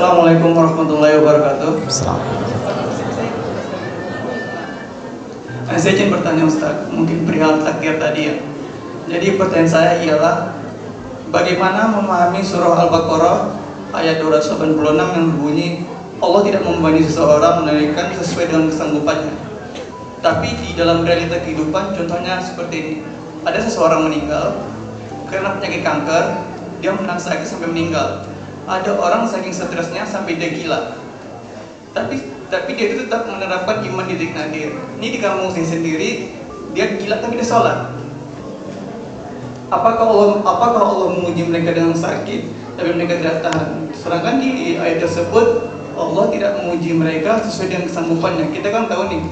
Assalamualaikum warahmatullahi wabarakatuh. Saya ingin bertanya Ustaz, mungkin perihal takdir tadi ya. Jadi pertanyaan saya ialah, bagaimana memahami surah Al-Baqarah ayat 286 yang berbunyi, Allah tidak membebani seseorang melainkan sesuai dengan kesanggupannya. Tapi di dalam realita kehidupan, contohnya seperti ini. Ada seseorang meninggal karena penyakit kanker, dia menang sakit sampai meninggal. Ada orang saking stresnya sampai dia gila. Tapi dia itu tetap menerapkan iman di titik nadir. Ini di kampung saya sendiri, dia gila tapi dia sholat. Apakah Allah menguji mereka dengan sakit tapi mereka tidak tahan? Sedangkan di ayat tersebut Allah tidak menguji mereka sesuai dengan kesanggupannya. Kita kan tahu nih,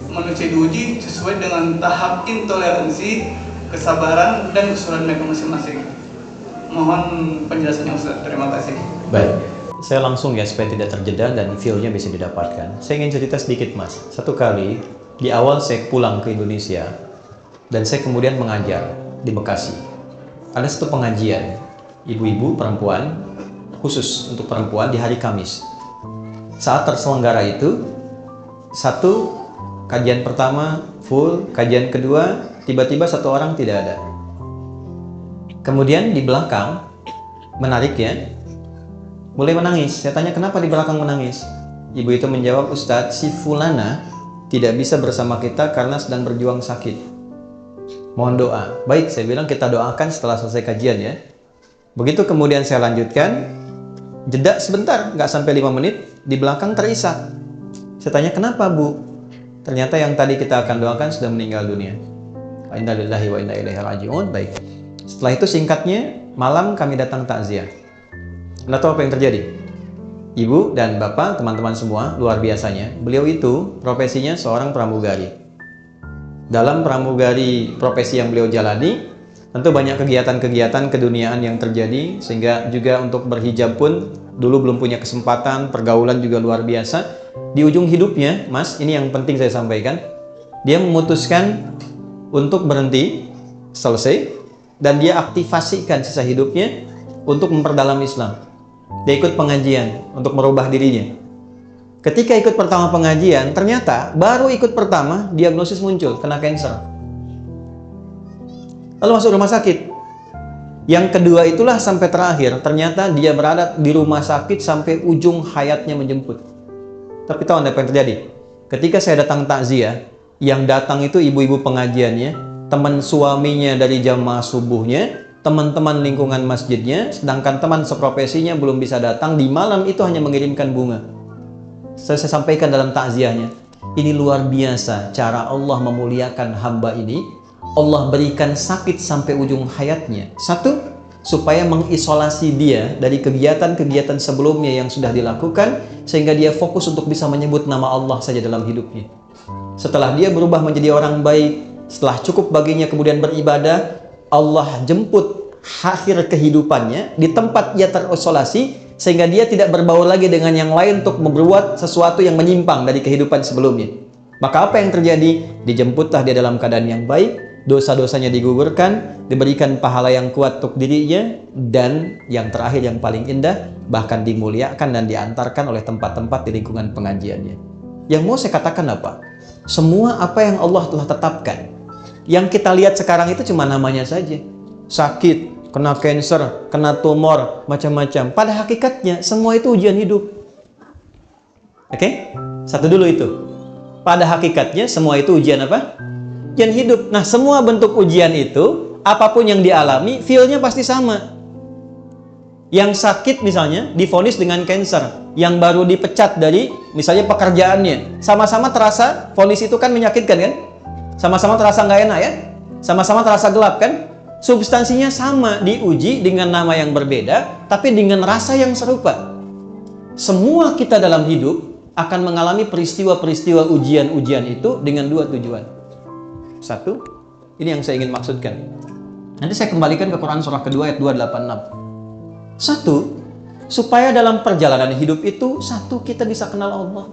manusia diuji sesuai dengan tahap intoleransi, kesabaran, dan kesulitan mereka masing-masing. Mohon penjelasannya Ustaz. Terima kasih. Baik, saya langsung ya supaya tidak terjeda dan feel-nya bisa didapatkan. Saya ingin cerita sedikit Mas. Satu kali di awal saya pulang ke Indonesia dan saya kemudian mengajar di Bekasi. Ada satu pengajian ibu-ibu perempuan khusus untuk perempuan di hari Kamis. Saat terselenggara itu, satu kajian pertama full, kajian kedua tiba-tiba satu orang tidak ada. Kemudian di belakang, menariknya, mulai menangis. Saya tanya, kenapa di belakang menangis? Ibu itu menjawab, Ustadz, si Fulana tidak bisa bersama kita karena sedang berjuang sakit. Mohon doa. Baik, saya bilang kita doakan setelah selesai kajian ya. Begitu kemudian saya lanjutkan, jeda sebentar, nggak sampai 5 menit, di belakang terisak. Saya tanya, kenapa Bu? Ternyata yang tadi kita akan doakan sudah meninggal dunia. Inna lillahi wa inna ilaihi raji'un. Baik. Setelah itu singkatnya, malam kami datang takziah. Anda tahu apa yang terjadi? Ibu dan bapak, teman-teman semua, luar biasanya. Beliau itu profesinya seorang pramugari. Dalam pramugari profesi yang beliau jalani, tentu banyak kegiatan-kegiatan keduniaan yang terjadi, sehingga juga untuk berhijab pun dulu belum punya kesempatan, pergaulan juga luar biasa. Di ujung hidupnya, Mas, ini yang penting saya sampaikan, dia memutuskan untuk berhenti, selesai, dan dia aktifasikan sisa hidupnya untuk memperdalam Islam. Dia ikut pengajian untuk merubah dirinya. Ketika ikut pertama pengajian, ternyata baru ikut pertama diagnosis muncul, kena kanker. Lalu masuk rumah sakit. Yang kedua itulah sampai terakhir, ternyata dia berada di rumah sakit sampai ujung hayatnya menjemput. Tapi tahu Anda apa yang terjadi? Ketika saya datang takziah, yang datang itu ibu-ibu pengajiannya, teman suaminya dari jamaah subuhnya, teman-teman lingkungan masjidnya, sedangkan teman seprofesinya belum bisa datang. Di malam itu hanya mengirimkan bunga. Saya sampaikan dalam takziahnya, ini luar biasa cara Allah memuliakan hamba ini. Allah berikan sakit sampai ujung hayatnya. Satu, supaya mengisolasi dia dari kegiatan-kegiatan sebelumnya yang sudah dilakukan, sehingga dia fokus untuk bisa menyebut nama Allah saja dalam hidupnya. Setelah dia berubah menjadi orang baik, setelah cukup baginya kemudian beribadah, Allah jemput akhir kehidupannya di tempat dia terisolasi, sehingga dia tidak berbaur lagi dengan yang lain untuk membuat sesuatu yang menyimpang dari kehidupan sebelumnya. Maka apa yang terjadi? Dijemputlah dia dalam keadaan yang baik, dosa-dosanya digugurkan, diberikan pahala yang kuat untuk dirinya, dan yang terakhir yang paling indah, bahkan dimuliakan dan diantarkan oleh tempat-tempat di lingkungan pengajiannya. Yang mau saya katakan apa? Semua apa yang Allah telah tetapkan, yang kita lihat sekarang itu cuma namanya saja. Sakit, kena kanker, kena tumor, macam-macam. Pada hakikatnya semua itu ujian hidup. Oke? Satu dulu itu. Pada hakikatnya semua itu ujian apa? Ujian hidup. Nah, semua bentuk ujian itu, apapun yang dialami, feel-nya pasti sama. Yang sakit misalnya divonis dengan kanker, yang baru dipecat dari misalnya pekerjaannya, sama-sama terasa vonis itu kan menyakitkan kan? Sama-sama terasa nggak enak ya? Sama-sama terasa gelap kan? Substansinya sama, diuji dengan nama yang berbeda, tapi dengan rasa yang serupa. Semua kita dalam hidup akan mengalami peristiwa-peristiwa ujian-ujian itu dengan dua tujuan. Satu, ini yang saya ingin maksudkan. Nanti saya kembalikan ke Quran surah kedua ayat 286. Satu, supaya dalam perjalanan hidup itu, satu, kita bisa kenal Allah.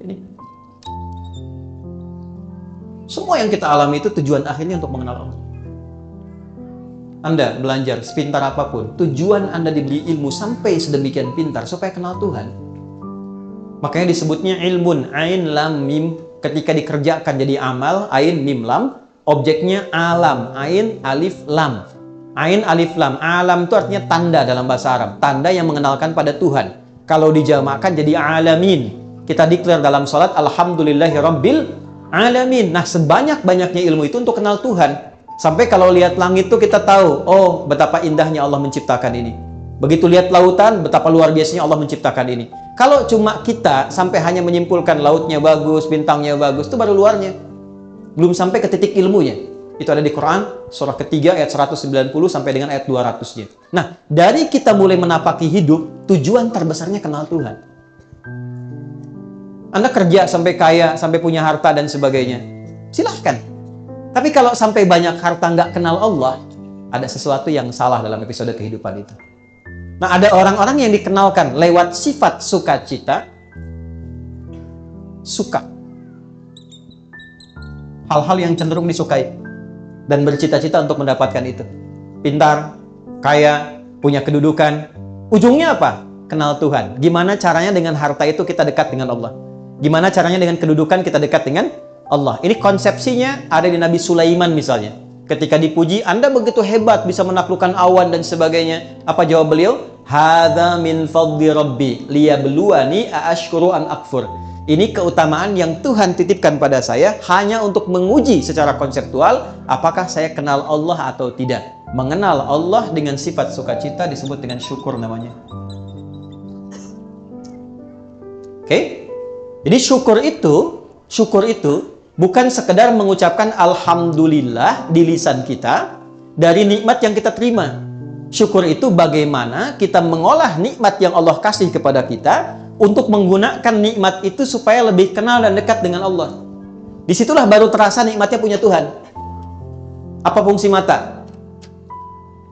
Ini. Semua yang kita alami itu tujuan akhirnya untuk mengenal Allah. Anda belajar sepintar apapun, tujuan Anda diberi ilmu sampai sedemikian pintar supaya kenal Tuhan. Makanya disebutnya ilmun, ain lam mim. Ketika dikerjakan jadi amal, ain mim lam, objeknya alam, ain alif lam. Ain alif lam, alam itu artinya tanda dalam bahasa Arab, tanda yang mengenalkan pada Tuhan. Kalau dijamakkan jadi alamin. Kita declare dalam salat alhamdulillahi rabbil alamin. Nah, sebanyak-banyaknya ilmu itu untuk kenal Tuhan. Sampai kalau lihat langit itu kita tahu, oh betapa indahnya Allah menciptakan ini. Begitu lihat lautan, betapa luar biasanya Allah menciptakan ini. Kalau cuma kita sampai hanya menyimpulkan lautnya bagus, bintangnya bagus, itu baru luarnya. Belum sampai ke titik ilmunya. Itu ada di Quran, surah ketiga ayat 190 sampai dengan ayat 200-nya. Nah, dari kita mulai menapaki hidup, tujuan terbesarnya kenal Tuhan. Anda kerja sampai kaya, sampai punya harta dan sebagainya. Silahkan. Tapi kalau sampai banyak harta nggak kenal Allah, ada sesuatu yang salah dalam episode kehidupan itu. Nah, ada orang-orang yang dikenalkan lewat sifat sukacita, suka. Hal-hal yang cenderung disukai dan bercita-cita untuk mendapatkan itu. Pintar, kaya, punya kedudukan. Ujungnya apa? Kenal Tuhan. Gimana caranya dengan harta itu kita dekat dengan Allah? Gimana caranya dengan kedudukan kita dekat dengan Allah? Ini konsepsinya ada di Nabi Sulaiman misalnya. Ketika dipuji, Anda begitu hebat bisa menaklukkan awan dan sebagainya. Apa jawab beliau? Hadza min fadli rabbi liyabluwani aashkuru am akfur. Ini keutamaan yang Tuhan titipkan pada saya hanya untuk menguji secara konseptual apakah saya kenal Allah atau tidak. Mengenal Allah dengan sifat sukacita disebut dengan syukur namanya. Oke? Jadi syukur itu bukan sekedar mengucapkan alhamdulillah di lisan kita dari nikmat yang kita terima. Syukur itu bagaimana kita mengolah nikmat yang Allah kasih kepada kita untuk menggunakan nikmat itu supaya lebih kenal dan dekat dengan Allah. Disitulah baru terasa nikmatnya punya Tuhan. Apa fungsi mata?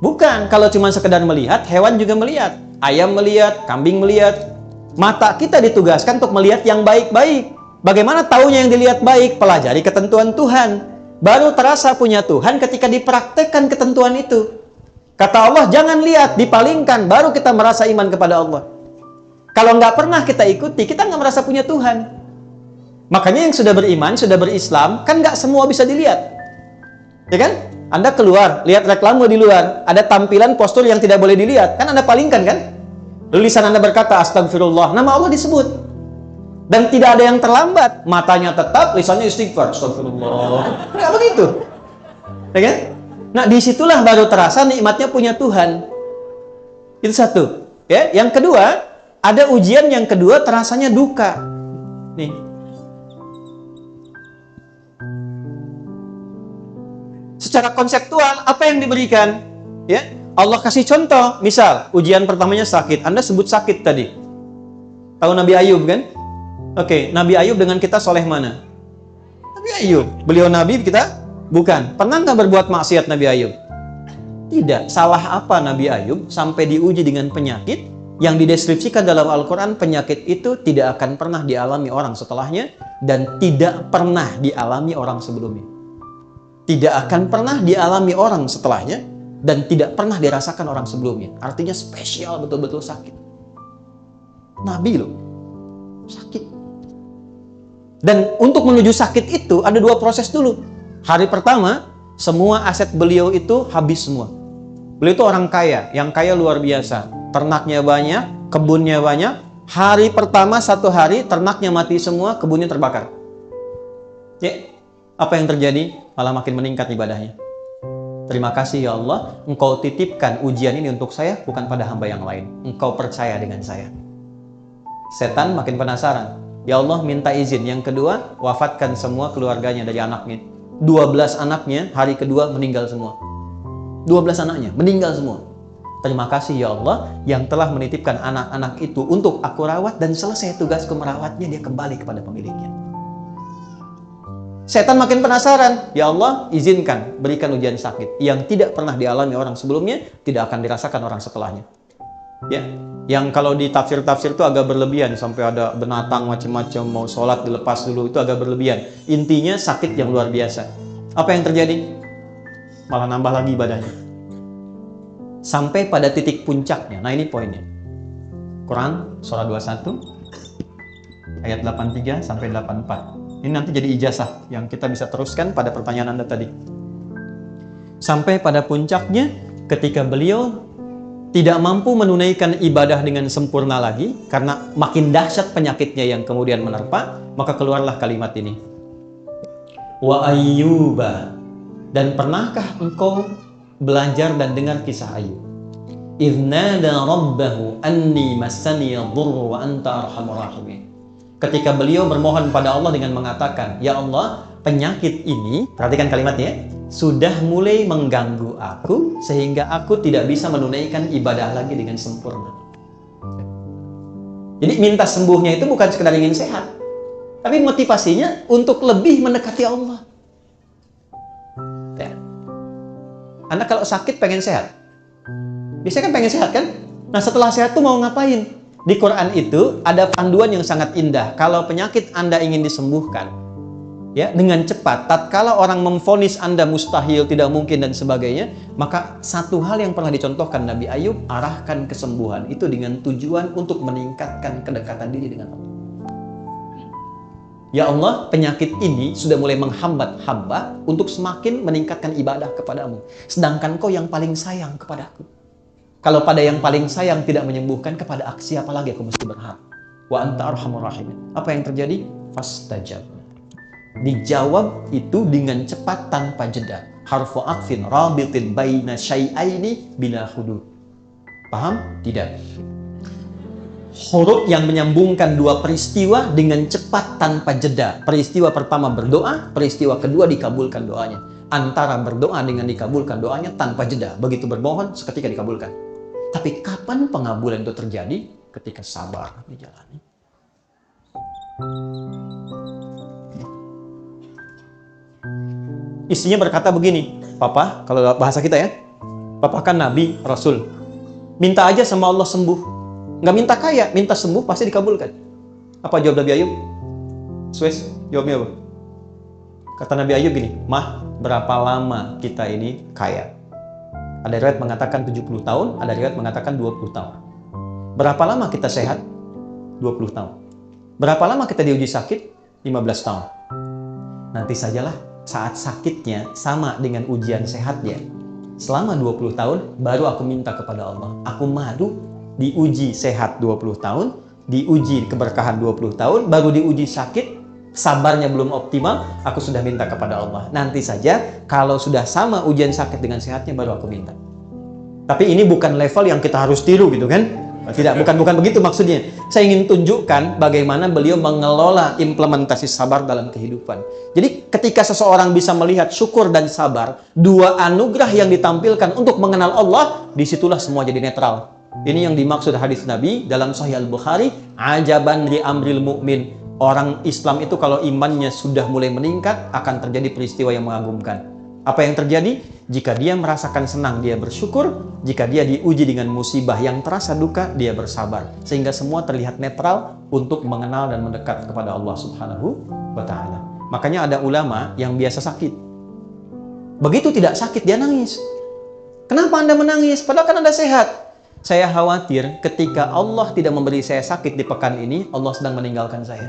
Bukan kalau cuma sekedar melihat, hewan juga melihat. Ayam melihat, kambing melihat. Mata kita ditugaskan untuk melihat yang baik-baik. Bagaimana taunya yang dilihat baik? Pelajari ketentuan Tuhan. Baru terasa punya Tuhan ketika dipraktekkan ketentuan itu. Kata Allah, jangan lihat, dipalingkan. Baru kita merasa iman kepada Allah. Kalau nggak pernah kita ikuti, kita nggak merasa punya Tuhan. Makanya yang sudah beriman, sudah berislam, kan nggak semua bisa dilihat. Ya kan? Anda keluar, lihat reklame di luar. Ada tampilan postur yang tidak boleh dilihat. Kan Anda palingkan kan? Lalu lisan Anda berkata, astagfirullah. Nama Allah disebut. Dan tidak ada yang terlambat. Matanya tetap, lisannya istighfar. Astagfirullah. Nggak begitu. Ya kan? Nah, disitulah baru terasa nikmatnya punya Tuhan. Itu satu. Ya, yang kedua, ada ujian yang kedua terasanya duka. Nih. Secara konseptual, apa yang diberikan? Ya, Allah kasih contoh. Misal, ujian pertamanya sakit. Anda sebut sakit tadi. Tahu Nabi Ayub kan? Oke, Nabi Ayub dengan kita soleh mana? Nabi Ayub. Beliau Nabi, kita bukan. Pernah nggak berbuat maksiat Nabi Ayub? Tidak. Salah apa Nabi Ayub sampai diuji dengan penyakit yang dideskripsikan dalam Al-Quran? Penyakit itu tidak akan pernah dialami orang setelahnya dan tidak pernah dialami orang sebelumnya. Tidak akan pernah dialami orang setelahnya dan tidak pernah dirasakan orang sebelumnya. Artinya spesial, betul-betul sakit. Nabi loh, sakit. Dan untuk menuju sakit itu ada dua proses dulu. Hari pertama, semua aset beliau itu habis semua. Beliau itu orang kaya, yang kaya luar biasa. Ternaknya banyak, kebunnya banyak. Hari pertama, satu hari, ternaknya mati semua, kebunnya terbakar. Ya, apa yang terjadi? Malah makin meningkat ibadahnya. Terima kasih ya Allah, Engkau titipkan ujian ini untuk saya, bukan pada hamba yang lain. Engkau percaya dengan saya. Setan makin penasaran. Ya Allah, minta izin. Yang kedua, wafatkan semua keluarganya dari anaknya. 12 anaknya hari kedua meninggal semua. 12 anaknya meninggal semua. Terima kasih ya Allah yang telah menitipkan anak-anak itu untuk aku rawat dan selesai tugasku merawatnya, dia kembali kepada pemiliknya. Setan makin penasaran. Ya Allah, izinkan berikan ujian sakit yang tidak pernah dialami orang sebelumnya, tidak akan dirasakan orang setelahnya. Ya, yang kalau di tafsir-tafsir itu agak berlebihan, sampai ada binatang macam-macam mau sholat dilepas dulu, itu agak berlebihan. Intinya sakit yang luar biasa. Apa yang terjadi? Malah nambah lagi ibadahnya. sampai pada titik puncaknya. Nah, ini poinnya. Quran surah 21 ayat 83 sampai 84. Ini nanti jadi ijazah yang kita bisa teruskan pada pertanyaan Anda tadi. Sampai pada puncaknya ketika beliau tidak mampu menunaikan ibadah dengan sempurna lagi karena makin dahsyat penyakitnya yang kemudian menerpa, maka keluarlah kalimat ini. Wa ayyuba, dan pernahkah engkau belajar dan dengar kisah Ayub? Idznada rabbahu anni massani yadhurru wa anta arhamur rahimin. Ketika beliau bermohon pada Allah dengan mengatakan, ya Allah, penyakit ini, perhatikan kalimatnya, sudah mulai mengganggu aku sehingga aku tidak bisa menunaikan ibadah lagi dengan sempurna. Jadi minta sembuhnya itu bukan sekedar ingin sehat, tapi motivasinya untuk lebih mendekati Allah. Ya. Anda kalau sakit pengen sehat, biasanya kan pengen sehat kan? Nah setelah sehat tuh mau ngapain? Di Quran itu ada panduan yang sangat indah. Kalau penyakit Anda ingin disembuhkan, ya dengan cepat, tatkala orang memvonis Anda mustahil, tidak mungkin dan sebagainya, maka satu hal yang pernah dicontohkan Nabi Ayub, arahkan kesembuhan itu dengan tujuan untuk meningkatkan kedekatan diri dengan Allah. Ya Allah, penyakit ini sudah mulai menghambat hamba untuk semakin meningkatkan ibadah kepadamu. Sedangkan kau yang paling sayang kepadaku. Kalau pada yang paling sayang tidak menyembuhkan, kepada aksi apa lagi aku mesti berharap? Wa anta arhamur rahimin. Apa yang terjadi? Fastajab. Dijawab itu dengan cepat tanpa jeda. Harfu aqfin rabitin baina syai'aini bila hudud. Paham? Tidak. Huruf yang menyambungkan dua peristiwa dengan cepat tanpa jeda. Peristiwa pertama berdoa, peristiwa kedua dikabulkan doanya. Antara berdoa dengan dikabulkan doanya tanpa jeda. Begitu bermohon, seketika dikabulkan. Tapi kapan pengabulan itu terjadi? Ketika sabar dijalani. Istrinya berkata begini, Papa, kalau bahasa kita ya, Papa kan Nabi, Rasul. Minta aja sama Allah sembuh. Nggak minta kaya, minta sembuh, pasti dikabulkan. Apa jawab Nabi Ayub? Suez, jawabnya apa? Kata Nabi Ayub gini, Mah, berapa lama kita ini kaya? Ada riwayat mengatakan 70 tahun, ada riwayat mengatakan 20 tahun. Berapa lama kita sehat? 20 tahun. Berapa lama kita diuji sakit? 15 tahun. Nanti sajalah saat sakitnya sama dengan ujian sehatnya. Selama 20 tahun, baru aku minta kepada Allah. Aku madu diuji sehat 20 tahun, diuji keberkahan 20 tahun, baru diuji sakit, sabarnya belum optimal, aku sudah minta kepada Allah. Nanti saja, kalau sudah sama ujian sakit dengan sehatnya, baru aku minta. Tapi ini bukan level yang kita harus tiru gitu kan? Tidak, bukan begitu maksudnya. Saya ingin tunjukkan bagaimana beliau mengelola implementasi sabar dalam kehidupan. Jadi ketika seseorang bisa melihat syukur dan sabar, dua anugerah yang ditampilkan untuk mengenal Allah, disitulah semua jadi netral. Ini yang dimaksud hadis Nabi dalam Sahih Al-Bukhari, ajaban li amril mu'min. Orang Islam itu kalau imannya sudah mulai meningkat, akan terjadi peristiwa yang mengagumkan. Apa yang terjadi? Jika dia merasakan senang, dia bersyukur. Jika dia diuji dengan musibah yang terasa duka, dia bersabar. Sehingga semua terlihat netral untuk mengenal dan mendekat kepada Allah Subhanahu wa Ta'ala. Makanya ada ulama yang biasa sakit. Begitu tidak sakit, dia nangis. Kenapa Anda menangis? Padahal kan Anda sehat. Saya khawatir ketika Allah tidak memberi saya sakit di pekan ini, Allah sedang meninggalkan saya.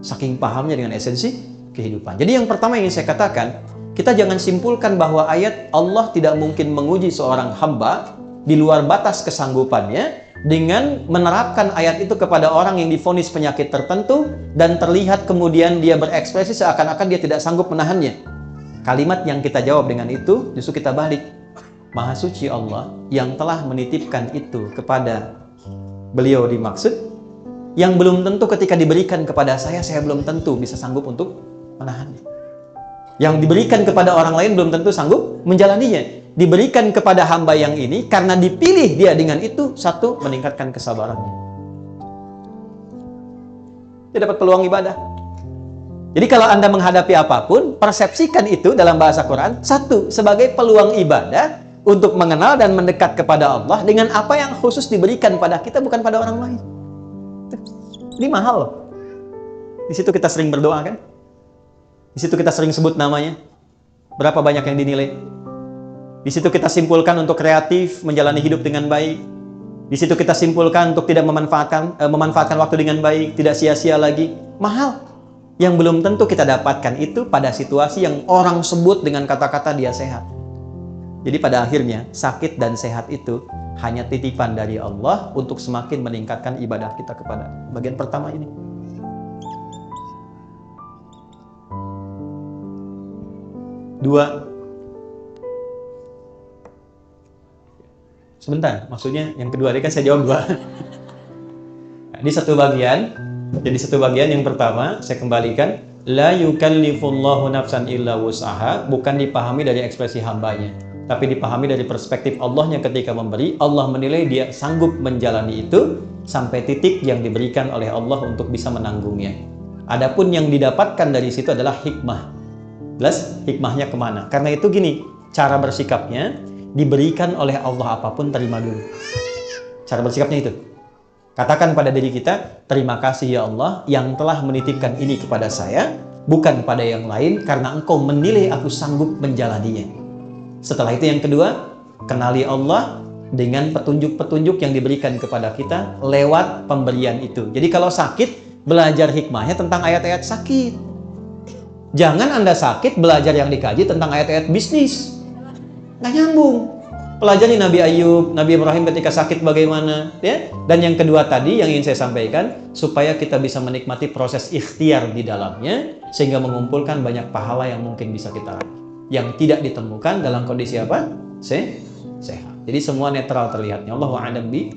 Saking pahamnya dengan esensi kehidupan. Jadi yang pertama yang ingin saya katakan, kita jangan simpulkan bahwa ayat Allah tidak mungkin menguji seorang hamba di luar batas kesanggupannya dengan menerapkan ayat itu kepada orang yang divonis penyakit tertentu dan terlihat kemudian dia berekspresi seakan-akan dia tidak sanggup menahannya. Kalimat yang kita jawab dengan itu justru kita balik. Maha suci Allah yang telah menitipkan itu kepada beliau dimaksud, yang belum tentu ketika diberikan kepada saya belum tentu bisa sanggup untuk menahannya. Yang diberikan kepada orang lain belum tentu sanggup menjalaninya. Diberikan kepada hamba yang ini karena dipilih dia dengan itu, satu, meningkatkan kesabarannya. Dia dapat peluang ibadah. Jadi kalau Anda menghadapi apapun, persepsikan itu dalam bahasa Quran, satu, sebagai peluang ibadah untuk mengenal dan mendekat kepada Allah dengan apa yang khusus diberikan pada kita, bukan pada orang lain. Ini mahal loh. Di situ kita sering berdoa kan? Di situ kita sering sebut namanya. Berapa banyak yang dinilai? Di situ kita simpulkan untuk kreatif, menjalani hidup dengan baik. Di situ kita simpulkan untuk tidak memanfaatkan waktu dengan baik, tidak sia-sia lagi. Mahal. Yang belum tentu kita dapatkan itu pada situasi yang orang sebut dengan kata-kata dia sehat. Jadi pada akhirnya, sakit dan sehat itu hanya titipan dari Allah untuk semakin meningkatkan ibadah kita kepada bagian pertama ini. Dua. Sebentar, maksudnya yang kedua ini kan saya jawab dua. Di satu bagian, jadi satu bagian yang pertama saya kembalikan, la yukallifullahu nafsan illa wus'aha, bukan dipahami dari ekspresi hambanya, tapi dipahami dari perspektif Allahnya ketika memberi. Allah menilai dia sanggup menjalani itu sampai titik yang diberikan oleh Allah untuk bisa menanggungnya. Adapun yang didapatkan dari situ adalah hikmah. Jelas hikmahnya kemana? Karena itu gini, cara bersikapnya diberikan oleh Allah apapun terima dulu. Cara bersikapnya itu. Katakan pada diri kita, terima kasih ya Allah yang telah menitipkan ini kepada saya, bukan pada yang lain, karena Engkau menilai aku sanggup menjalaninya. Setelah itu yang kedua, kenali Allah dengan petunjuk-petunjuk yang diberikan kepada kita lewat pemberian itu. Jadi kalau sakit, belajar hikmahnya tentang ayat-ayat sakit. Jangan Anda sakit belajar yang dikaji tentang ayat-ayat bisnis. Nggak nyambung. Pelajari Nabi Ayub, Nabi Ibrahim ketika sakit bagaimana, ya. Dan yang kedua tadi yang ingin saya sampaikan, supaya kita bisa menikmati proses ikhtiar di dalamnya, sehingga mengumpulkan banyak pahala yang mungkin bisa kita raih, yang tidak ditemukan dalam kondisi apa? Sehat. Jadi semua netral terlihatnya. Allahu a'lam bi